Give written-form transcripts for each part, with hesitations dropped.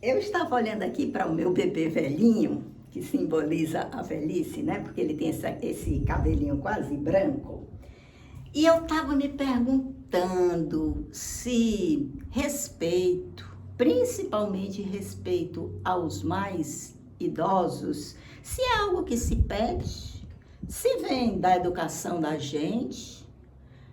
Eu estava olhando aqui para o meu bebê velhinho, que simboliza a velhice, né? Porque ele tem esse cabelinho quase branco. E eu estava me perguntando se respeito, principalmente respeito aos mais idosos, se é algo que se pede, se vem da educação da gente,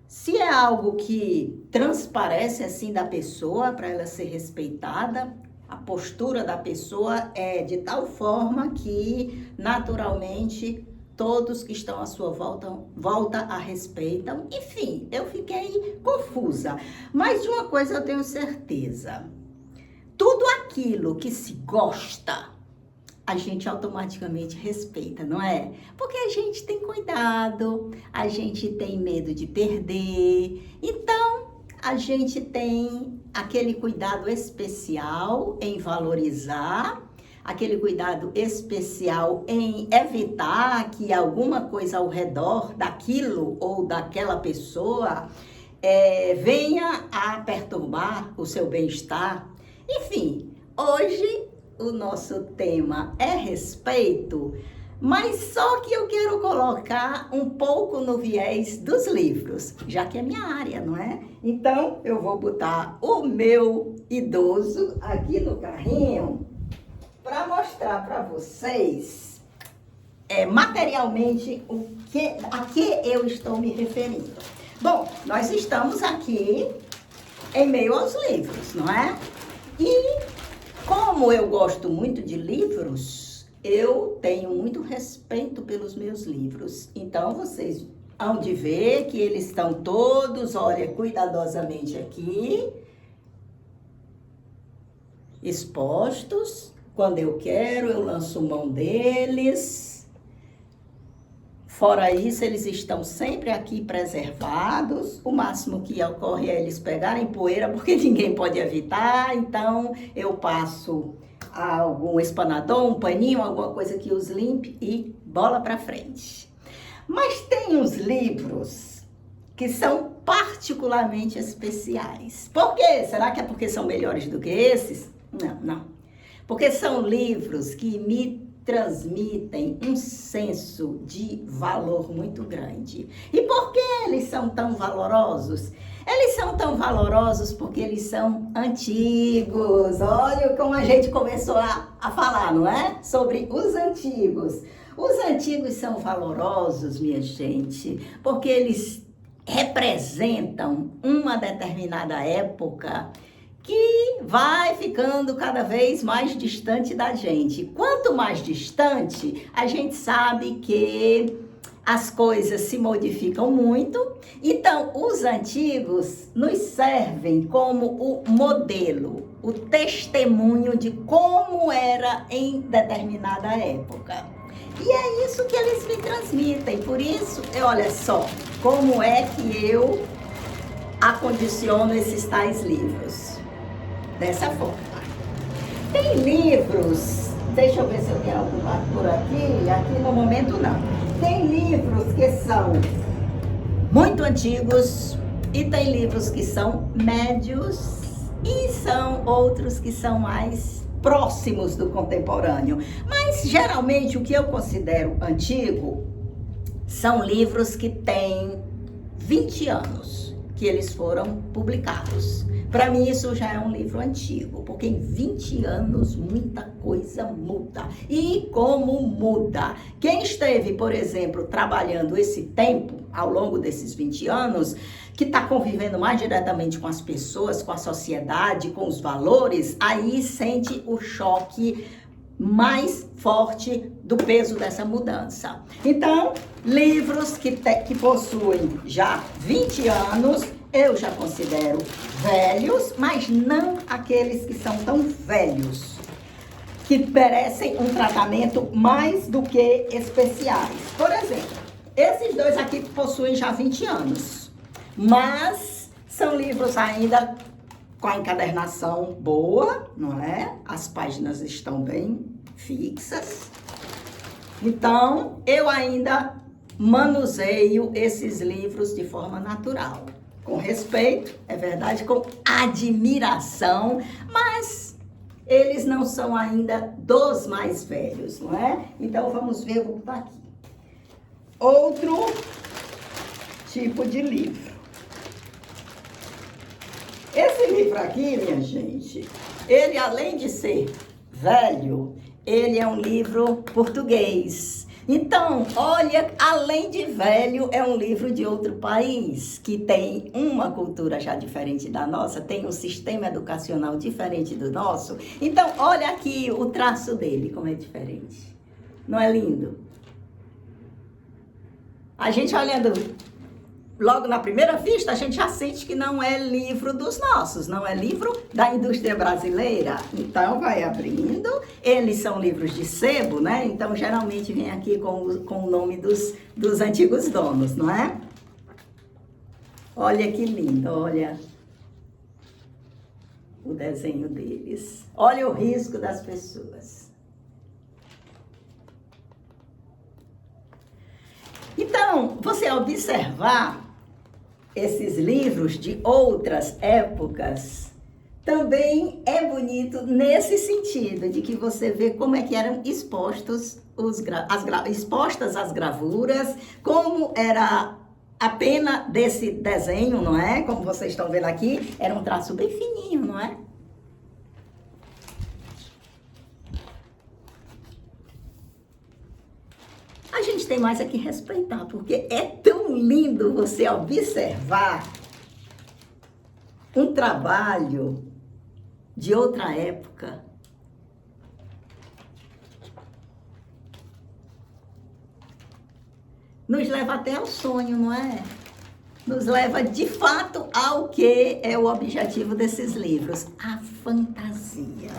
se é algo que transparece assim da pessoa para ela ser respeitada. A postura da pessoa é de tal forma que, naturalmente, todos que estão à sua volta a respeitam. Enfim, eu fiquei confusa. Mas de uma coisa eu tenho certeza. Tudo aquilo que se gosta, a gente automaticamente respeita, não é? Porque a gente tem cuidado, a gente tem medo de perder. Então, a gente tem aquele cuidado especial em valorizar, aquele cuidado especial em evitar que alguma coisa ao redor daquilo ou daquela pessoa venha a perturbar o seu bem-estar. Enfim, hoje o nosso tema é respeito, mas só que eu quero colocar um pouco no viés dos livros, já que é minha área, não é? Então, eu vou botar o meu idoso aqui no carrinho para mostrar para vocês materialmente a que eu estou me referindo. Bom, nós estamos aqui em meio aos livros, não é? E como eu gosto muito de livros, eu tenho muito respeito pelos meus livros. Então, vocês hão de ver que eles estão todos, olha, cuidadosamente aqui, expostos. Quando eu quero, eu lanço mão deles. Fora isso, eles estão sempre aqui preservados. O máximo que ocorre é eles pegarem poeira, porque ninguém pode evitar. Então, eu passo algum espanador, um paninho, alguma coisa que os limpe e bola para frente. Mas tem uns livros que são particularmente especiais. Por quê? Será que é porque são melhores do que esses? Não. Porque são livros que me transmitem um senso de valor muito grande. E por que eles são tão valorosos? Eles são tão valorosos porque eles são antigos. Olha como a gente começou a falar, não é? Sobre os antigos. Os antigos são valorosos, minha gente, porque eles representam uma determinada época que vai ficando cada vez mais distante da gente. Quanto mais distante, a gente sabe que as coisas se modificam muito. Então, os antigos nos servem como o modelo, o testemunho de como era em determinada época. E é isso que eles me transmitem. Por isso, olha só, como é que eu acondiciono esses tais livros. Dessa forma. Tem livros, deixa eu ver se eu tenho algum por aqui no momento não. Tem livros que são muito antigos e tem livros que são médios e são outros que são mais próximos do contemporâneo. Mas geralmente o que eu considero antigo são livros que têm 20 anos que eles foram publicados. Para mim, isso já é um livro antigo, porque em 20 anos muita coisa muda. E como muda? Quem esteve, por exemplo, trabalhando esse tempo, ao longo desses 20 anos, que está convivendo mais diretamente com as pessoas, com a sociedade, com os valores, aí sente o choque mais forte do peso dessa mudança. Então, livros que possuem já 20 anos, eu já considero velhos, mas não aqueles que são tão velhos, que merecem um tratamento mais do que especiais. Por exemplo, esses dois aqui possuem já 20 anos, mas são livros ainda com a encadernação boa, não é? As páginas estão bem fixas. Então, eu ainda manuseio esses livros de forma natural. Com respeito, é verdade, com admiração, mas eles não são ainda dos mais velhos, não é? Então, vamos ver, eu vou botar aqui. Outro tipo de livro. Esse livro aqui, minha gente, ele além de ser velho, ele é um livro português. Então, olha, além de velho, é um livro de outro país, que tem uma cultura já diferente da nossa, tem um sistema educacional diferente do nosso. Então, olha aqui o traço dele, como é diferente. Não é lindo? A gente olhando logo na primeira vista, a gente já sente que não é livro dos nossos, não é livro da indústria brasileira. Então, vai abrindo. Eles são livros de sebo, né? Então, geralmente vem aqui com o nome dos antigos donos, não é? Olha que lindo, olha o desenho deles. Olha o risco das pessoas. Então, você observar esses livros de outras épocas, também é bonito nesse sentido, de que você vê como é que eram expostas as gravuras, como era a pena desse desenho, não é? Como vocês estão vendo aqui, era um traço bem fininho, não é? A gente tem mais aqui respeitar, porque é tão lindo você observar um trabalho de outra época. Nos leva até ao sonho, não é? Nos leva de fato ao que é o objetivo desses livros, a fantasia.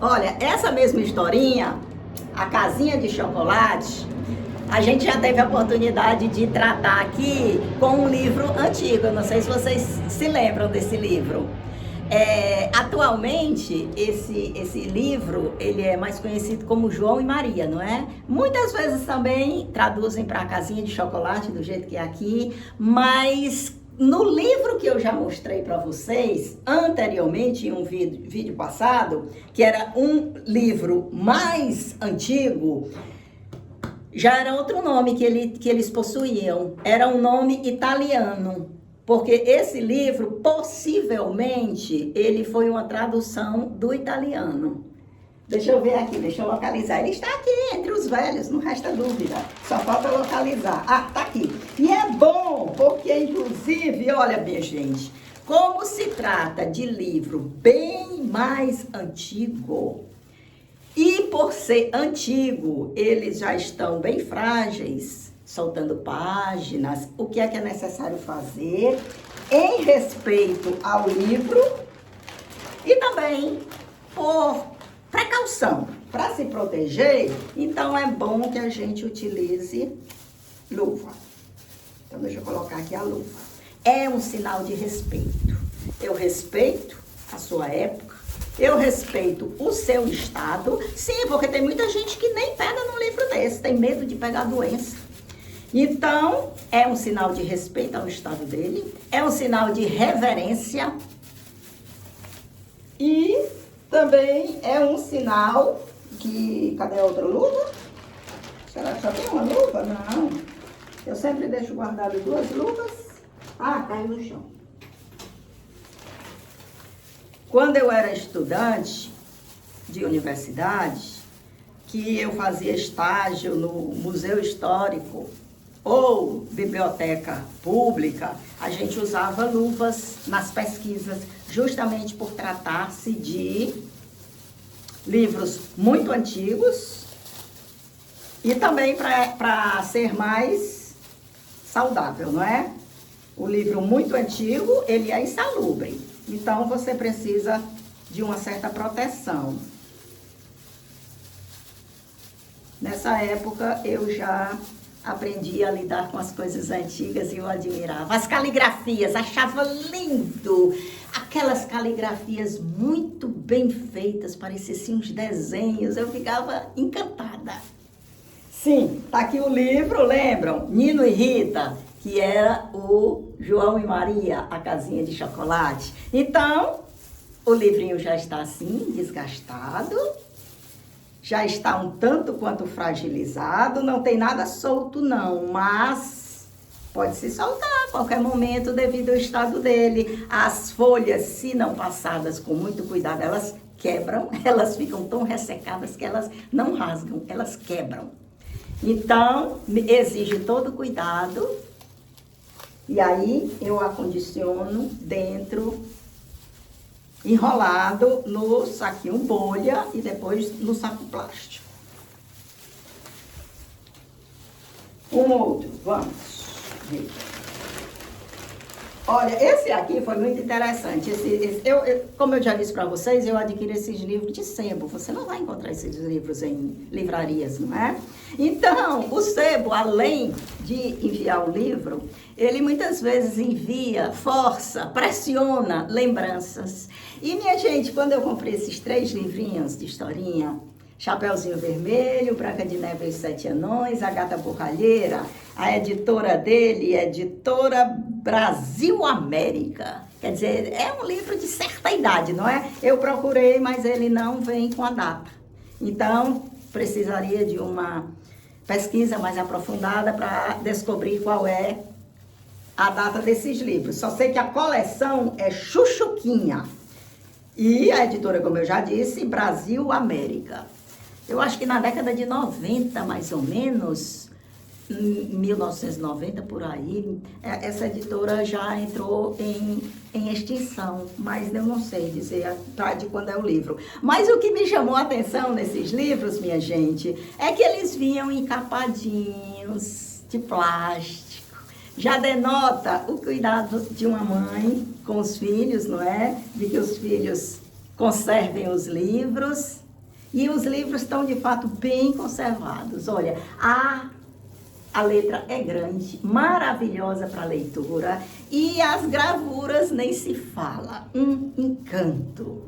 Olha, essa mesma historinha, a casinha de chocolate, a gente já teve a oportunidade de tratar aqui com um livro antigo. Eu não sei se vocês se lembram desse livro. Atualmente, esse livro, ele é mais conhecido como João e Maria, não é? Muitas vezes também traduzem para a casinha de chocolate, do jeito que é aqui, mas no livro que eu já mostrei para vocês, anteriormente, em um vídeo passado, que era um livro mais antigo, já era outro nome que eles possuíam. Era um nome italiano, porque esse livro, possivelmente, ele foi uma tradução do italiano. Deixa eu ver aqui, deixa eu localizar. Ele está aqui entre os velhos, não resta dúvida. Só falta localizar. Ah, tá aqui. E é bom, porque inclusive, olha, minha gente, como se trata de livro bem mais antigo, e por ser antigo, eles já estão bem frágeis, soltando páginas, o que é necessário fazer em respeito ao livro e também por precaução, para se proteger, então é bom que a gente utilize luva. Então, deixa eu colocar aqui a luva. É um sinal de respeito. Eu respeito a sua época, eu respeito o seu estado. Sim, porque tem muita gente que nem pega num livro desse, tem medo de pegar doença. Então, é um sinal de respeito ao estado dele, é um sinal de reverência e também é um sinal que... Cadê a outra luva? Será que só tem uma luva? Não. Eu sempre deixo guardado 2 luvas. Ah, caiu no chão. Quando eu era estudante de universidade, que eu fazia estágio no Museu Histórico ou biblioteca pública, a gente usava luvas nas pesquisas, justamente por tratar-se de livros muito antigos e também para ser mais saudável, não é? O livro muito antigo, ele é insalubre, então você precisa de uma certa proteção. Nessa época eu já aprendi a lidar com as coisas antigas e eu admirava. As caligrafias, achava lindo. Aquelas caligrafias muito bem feitas, pareciam assim, uns desenhos. Eu ficava encantada. Sim, tá aqui o livro, lembram? Nino e Rita. que era o João e Maria, a casinha de chocolate. Então, o livrinho já está assim, desgastado, já está um tanto quanto fragilizado, não tem nada solto não, mas pode se soltar a qualquer momento devido ao estado dele. As folhas, se não passadas com muito cuidado, elas quebram, elas ficam tão ressecadas que elas não rasgam, elas quebram. Então, exige todo cuidado. E aí, eu acondiciono dentro, enrolado no saquinho bolha e depois no saco plástico. Um outro, vamos ver. Olha, esse aqui foi muito interessante. Como eu já disse para vocês, eu adquiri esses livros de sebo. Você não vai encontrar esses livros em livrarias, não é? Então, o sebo, além de enviar o livro, ele muitas vezes envia, força, pressiona lembranças. E, minha gente, quando eu comprei esses 3 livrinhos de historinha, Chapeuzinho Vermelho, Branca de Neve e os 7 Anões, A Gata Borralheira, a editora dele é Editora Brasil América. Quer dizer, é um livro de certa idade, não é? Eu procurei, mas ele não vem com a data. Então, precisaria de uma pesquisa mais aprofundada para descobrir qual é a data desses livros. Só sei que a coleção é Chuchuquinha. E a editora, como eu já disse, Brasil América. Eu acho que na década de 90, mais ou menos, 1990 por aí, essa editora já entrou em extinção, mas eu não sei dizer de quando é o livro. Mas o que me chamou a atenção nesses livros, minha gente, é que eles vinham encapadinhos de plástico. Já denota o cuidado de uma mãe com os filhos, não é? De que os filhos conservem os livros. E os livros estão, de fato, bem conservados. Olha, a letra é grande, maravilhosa para leitura. E as gravuras nem se fala. Um encanto.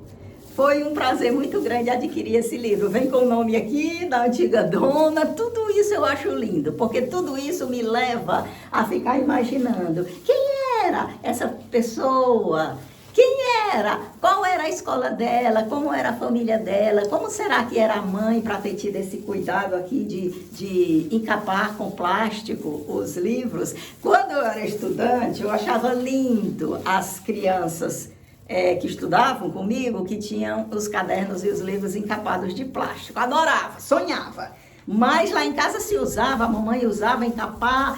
Foi um prazer muito grande adquirir esse livro. Vem com o nome aqui da antiga dona. Tudo isso eu acho lindo, porque tudo isso me leva a ficar imaginando quem era essa pessoa. Quem era? Qual era a escola dela? Como era a família dela? Como será que era a mãe para ter tido esse cuidado aqui de encapar com plástico os livros? Quando eu era estudante, eu achava lindo as crianças que estudavam comigo, que tinham os cadernos e os livros encapados de plástico. Adorava, sonhava. Mas lá em casa se usava, a mamãe usava encapar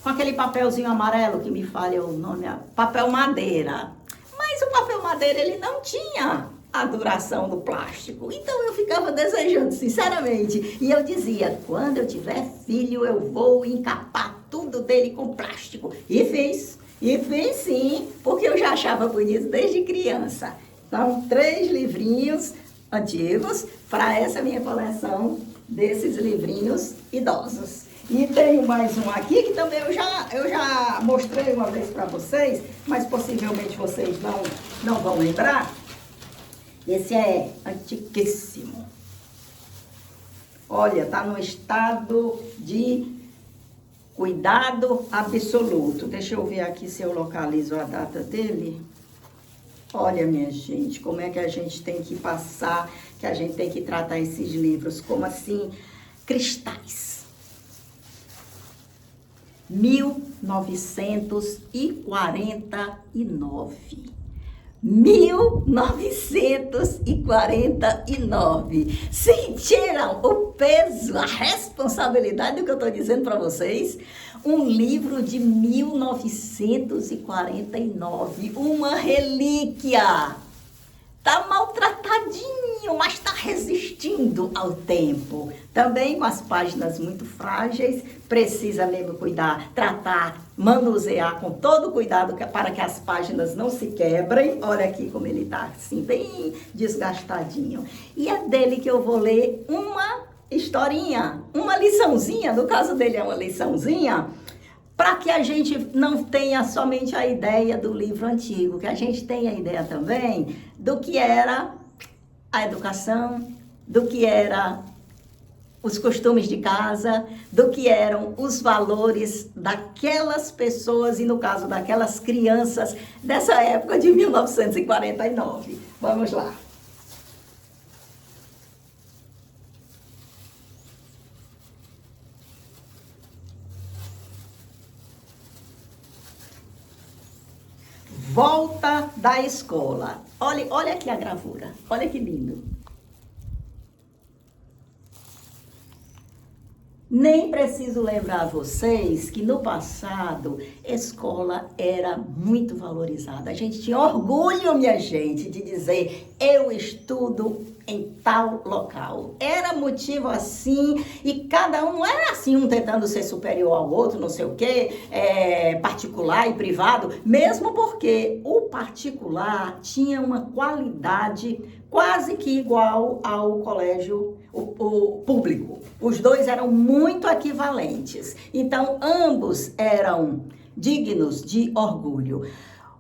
com aquele papelzinho amarelo, que me falha o nome, papel madeira. Mas o papel madeira, ele não tinha a duração do plástico. Então, eu ficava desejando, sinceramente. E eu dizia, quando eu tiver filho, eu vou encapar tudo dele com plástico. E fiz sim, porque eu já achava bonito desde criança. Então, 3 livrinhos antigos para essa minha coleção desses livrinhos idosos. E tenho mais um aqui que também eu já mostrei uma vez para vocês, mas possivelmente vocês não vão lembrar. Esse é antiquíssimo. Olha, tá no estado de cuidado absoluto. Deixa eu ver aqui se eu localizo a data dele. Olha, minha gente, como é que a gente tem que passar, que a gente tem que tratar esses livros, como assim, cristais. 1949. 1949. Sentiram o peso, a responsabilidade do que eu estou dizendo para vocês? Um livro de 1949, uma relíquia. Tá maltratadinho, mas está resistindo ao tempo. Também com as páginas muito frágeis, precisa mesmo cuidar, tratar, manusear com todo cuidado para que as páginas não se quebrem. Olha aqui como ele está, assim, bem desgastadinho. E é dele que eu vou ler uma historinha, uma liçãozinha, no caso dele é uma liçãozinha, para que a gente não tenha somente a ideia do livro antigo, que a gente tenha a ideia também do que era a educação, do que era os costumes de casa, do que eram os valores daquelas pessoas e, no caso, daquelas crianças dessa época de 1949. Vamos lá. Volta da escola. Olha aqui a gravura. Olha que lindo. Nem preciso lembrar a vocês que no passado, escola era muito valorizada. A gente tinha orgulho, minha gente, de dizer, eu estudo em tal local. Era motivo assim, e cada um não era assim, um tentando ser superior ao outro, não sei o quê, particular e privado, mesmo porque o particular tinha uma qualidade quase que igual ao colégio o público. Os dois eram muito equivalentes. Então, ambos eram dignos de orgulho.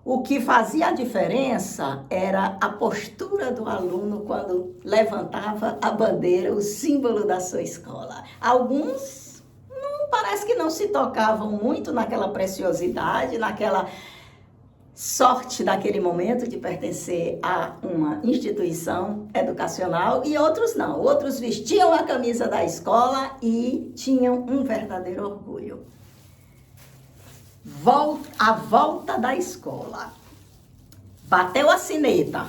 O que fazia a diferença era a postura do aluno quando levantava a bandeira, o símbolo da sua escola. Alguns parece que não se tocavam muito naquela preciosidade, naquela sorte daquele momento de pertencer a uma instituição educacional, e outros não. Outros vestiam a camisa da escola e tinham um verdadeiro orgulho. A volta da escola. Bateu a sineta.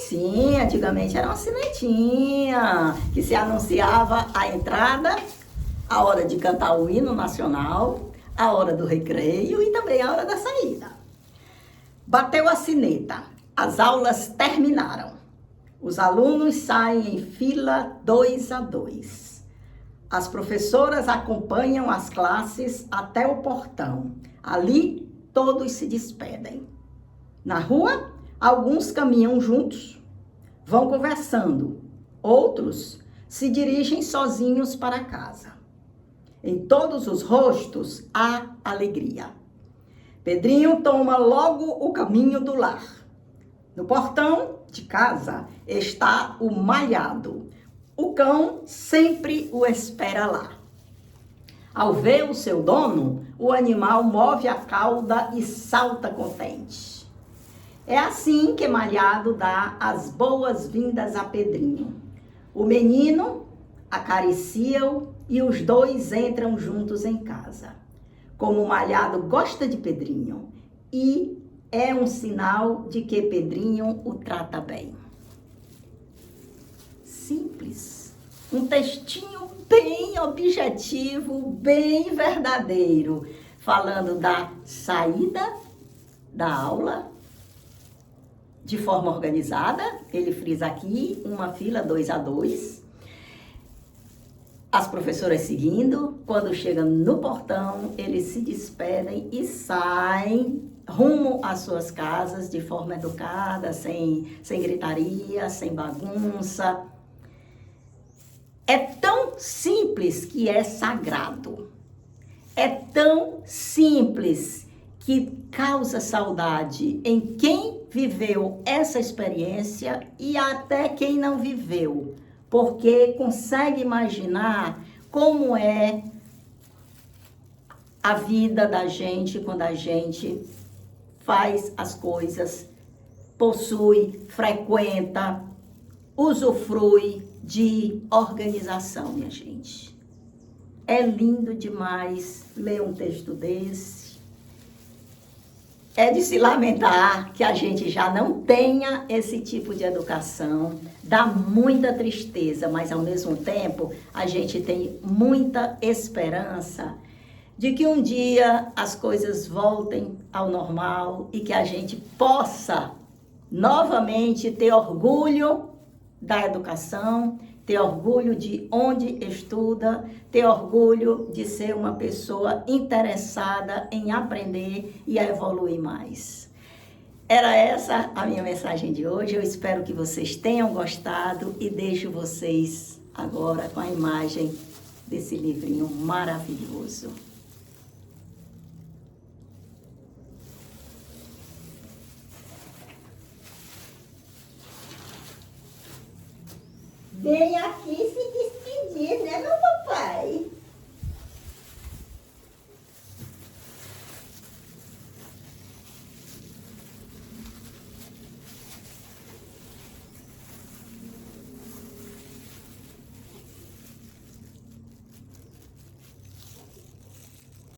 Sim, antigamente era uma sinetinha que se anunciava a entrada, a hora de cantar o hino nacional, a hora do recreio e também a hora da saída. Bateu a sineta, as aulas terminaram. Os alunos saem em fila 2 a 2. As professoras acompanham as classes até o portão. Ali, todos se despedem. Na rua, alguns caminham juntos, vão conversando. Outros se dirigem sozinhos para casa. Em todos os rostos há alegria. Pedrinho toma logo o caminho do lar. No portão de casa está o malhado. O cão sempre o espera lá. Ao ver o seu dono, o animal move a cauda e salta contente. É assim que Malhado dá as boas-vindas a Pedrinho. O menino acaricia-o e os dois entram juntos em casa. Como Malhado gosta de Pedrinho e é um sinal de que Pedrinho o trata bem. Simples. Um textinho bem objetivo, bem verdadeiro, falando da saída da aula de forma organizada. Ele frisa aqui, uma fila 2 a 2. As professoras seguindo, quando chegam no portão, eles se despedem e saem rumo às suas casas de forma educada, sem gritaria, sem bagunça. É tão simples que é sagrado. É tão simples que causa saudade em quem viveu essa experiência e até quem não viveu, porque consegue imaginar como é a vida da gente quando a gente faz as coisas, possui, frequenta, usufrui de organização, minha gente. É lindo demais ler um texto desse. É de se lamentar que a gente já não tenha esse tipo de educação. Dá muita tristeza, mas ao mesmo tempo a gente tem muita esperança de que um dia as coisas voltem ao normal e que a gente possa novamente ter orgulho da educação, ter orgulho de onde estuda, ter orgulho de ser uma pessoa interessada em aprender e a evoluir mais. Era essa a minha mensagem de hoje. Eu espero que vocês tenham gostado e deixo vocês agora com a imagem desse livrinho maravilhoso. Vem aqui,